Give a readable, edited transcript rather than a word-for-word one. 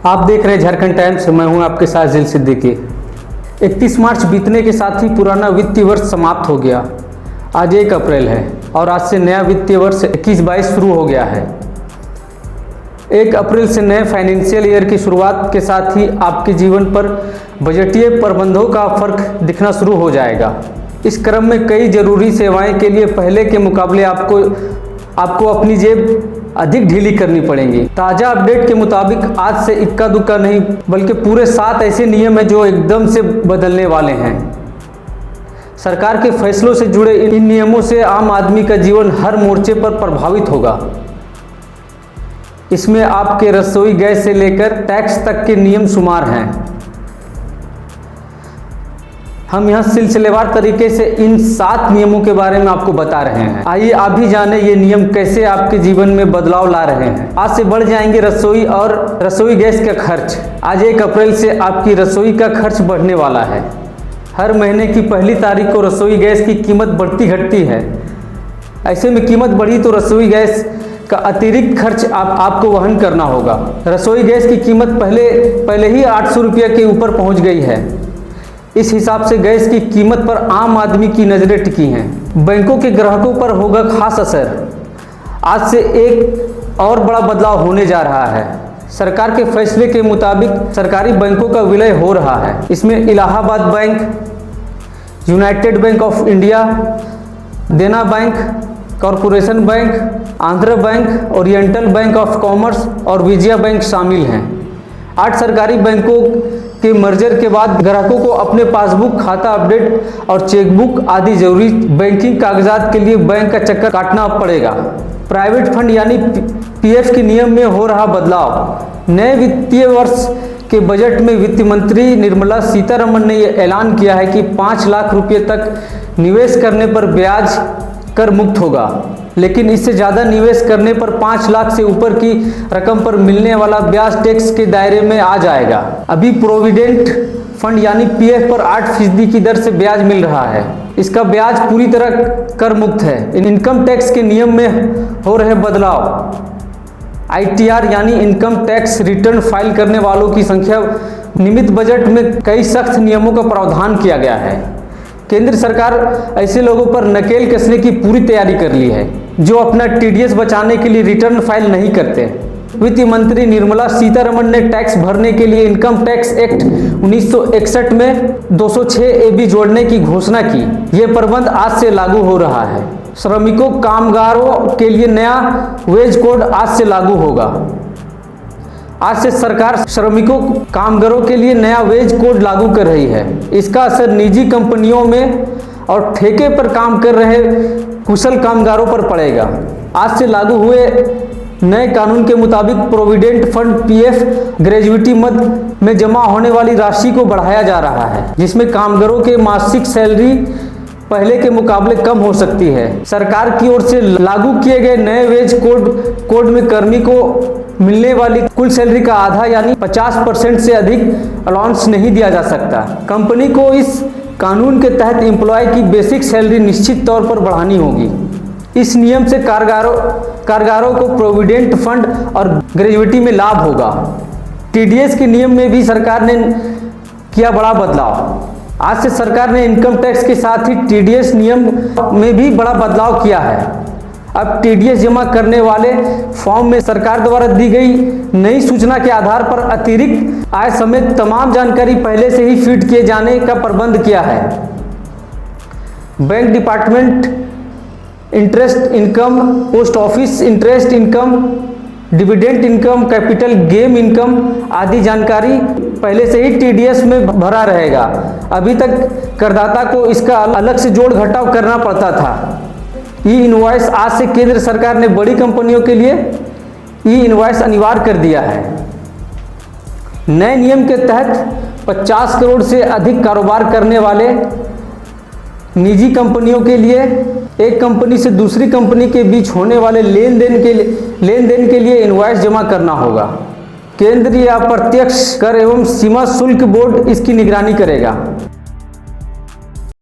आप देख रहे हैं झारखंड टाइम्स। मैं हूं आपके साथ जिल सिद्दीकी। 31 मार्च बीतने के साथ ही पुराना वित्तीय वर्ष समाप्त हो गया। आज 1 अप्रैल है और आज से नया वित्तीय वर्ष 21-22 शुरू हो गया है। 1 अप्रैल से नए फाइनेंशियल ईयर की शुरुआत के साथ ही आपके जीवन पर बजटीय प्रबंधों का फर्क दिखना शुरू हो जाएगा। इस क्रम में कई जरूरी सेवाएं के लिए पहले के मुकाबले आपको अपनी जेब अधिक ढीली करनी पड़ेंगी। ताज़ा अपडेट के मुताबिक आज से इक्का दुक्का नहीं बल्कि पूरे 7 ऐसे नियम हैं जो एकदम से बदलने वाले हैं। सरकार के फैसलों से जुड़े इन नियमों से आम आदमी का जीवन हर मोर्चे पर प्रभावित होगा। इसमें आपके रसोई गैस से लेकर टैक्स तक के नियम शुमार हैं। हम यहाँ सिलसिलेवार तरीके से इन 7 नियमों के बारे में आपको बता रहे हैं। आइए आप भी जाने ये नियम कैसे आपके जीवन में बदलाव ला रहे हैं। आज से बढ़ जाएंगे रसोई गैस का खर्च। आज 1 अप्रैल से आपकी रसोई का खर्च बढ़ने वाला है। हर महीने की पहली तारीख को रसोई गैस की कीमत बढ़ती घटती है। ऐसे में कीमत बढ़ी तो रसोई गैस का अतिरिक्त खर्च आपको वहन करना होगा। रसोई गैस की कीमत पहले ही 800 रुपये के ऊपर पहुँच गई है। इस हिसाब से गैस की कीमत पर आम आदमी की नज़रें टिकी हैं। बैंकों के ग्राहकों पर होगा खास असर। आज से एक और बड़ा बदलाव होने जा रहा है। सरकार के फैसले के मुताबिक सरकारी बैंकों का विलय हो रहा है। इसमें Allahabad Bank, United Bank of India, Dena Bank, Corporation Bank, Andhra Bank, Oriental Bank of Commerce और विजया बैंक शामिल हैं। 8 सरकारी बैंकों के मर्जर के बाद ग्राहकों को अपने पासबुक, खाता अपडेट और चेकबुक आदि जरूरी बैंकिंग कागजात के लिए बैंक का चक्कर काटना पड़ेगा। प्राइवेट फंड यानी पीएफ के नियम में हो रहा बदलाव। नए वित्तीय वर्ष के बजट में वित्त मंत्री निर्मला सीतारमण ने यह ऐलान किया है कि 5 लाख रुपये तक निवेश करने पर ब्याज कर मुक्त होगा, लेकिन इससे ज़्यादा निवेश करने पर 5 लाख से ऊपर की रकम पर मिलने वाला ब्याज टैक्स के दायरे में आ जाएगा। अभी प्रोविडेंट फंड यानी पीएफ पर 8% की दर से ब्याज मिल रहा है। इसका ब्याज पूरी तरह कर मुक्त है। इनकम टैक्स के नियम में हो रहे बदलाव। आईटीआर यानी इनकम टैक्स रिटर्न फाइल करने वालों की संख्या निमित्त बजट में कई सख्त नियमों का प्रावधान किया गया है। केंद्र सरकार ऐसे लोगों पर नकेल कसने की पूरी तैयारी कर ली है जो अपना टीडीएस बचाने के लिए रिटर्न फाइल नहीं करते। वित्त मंत्री निर्मला सीतारमण ने टैक्स भरने के लिए इनकम टैक्स एक्ट 1961 में 206 AB जोड़ने की घोषणा की। ये प्रबंध आज से लागू हो रहा है। श्रमिकों कामगारों के लिए नया वेज कोड आज से लागू होगा। आज से सरकार श्रमिकों कामगारों के लिए नया वेज कोड लागू कर रही है। इसका असर निजी कंपनियों में और ठेके पर काम कर रहे कुशल कामगारों पर पड़ेगा। आज से लागू हुए नए कानून के मुताबिक प्रोविडेंट फंड पीएफ ग्रेजुएटी मद में जमा होने वाली राशि को बढ़ाया जा रहा है, जिसमें कामगारों के मासिक सैलरी पहले के मुकाबले कम हो सकती है। सरकार की ओर से लागू किए गए नए वेज कोड में कर्मी को मिलने वाली कुल सैलरी का आधा यानी 50% से अधिक अलाउंस नहीं दिया जा सकता। कंपनी को इस कानून के तहत एम्प्लॉय की बेसिक सैलरी निश्चित तौर पर बढ़ानी होगी। इस नियम से कामगारों को प्रोविडेंट फंड और ग्रेजुएटी में लाभ होगा। टीडीएस के नियम में भी सरकार ने किया बड़ा बदलाव। आज से सरकार ने इनकम टैक्स के साथ ही टीडीएस नियम में भी बड़ा बदलाव किया है। अब टीडीएस जमा करने वाले फॉर्म में सरकार द्वारा दी गई नई सूचना के आधार पर अतिरिक्त आय समेत तमाम जानकारी पहले से ही फीड किए जाने का प्रबंध किया है। Bank department interest income, post office interest income, dividend income, capital gain income आदि जानकारी पहले से ही टीडीएस में भरा रहेगा। अभी तक करदाता को इसका अलग से जोड़ घटाव करना पड़ता था। ई इनवॉइस आज से केंद्र सरकार ने बड़ी कंपनियों के लिए ई इनवॉइस अनिवार्य कर दिया है। नए नियम के तहत 50 करोड़ से अधिक कारोबार करने वाले निजी कंपनियों के लिए एक कंपनी से दूसरी कंपनी के बीच होने वाले लेन देन के लिए इनवॉइस जमा करना होगा। केंद्रीय अप्रत्यक्ष कर एवं सीमा शुल्क बोर्ड इसकी निगरानी करेगा।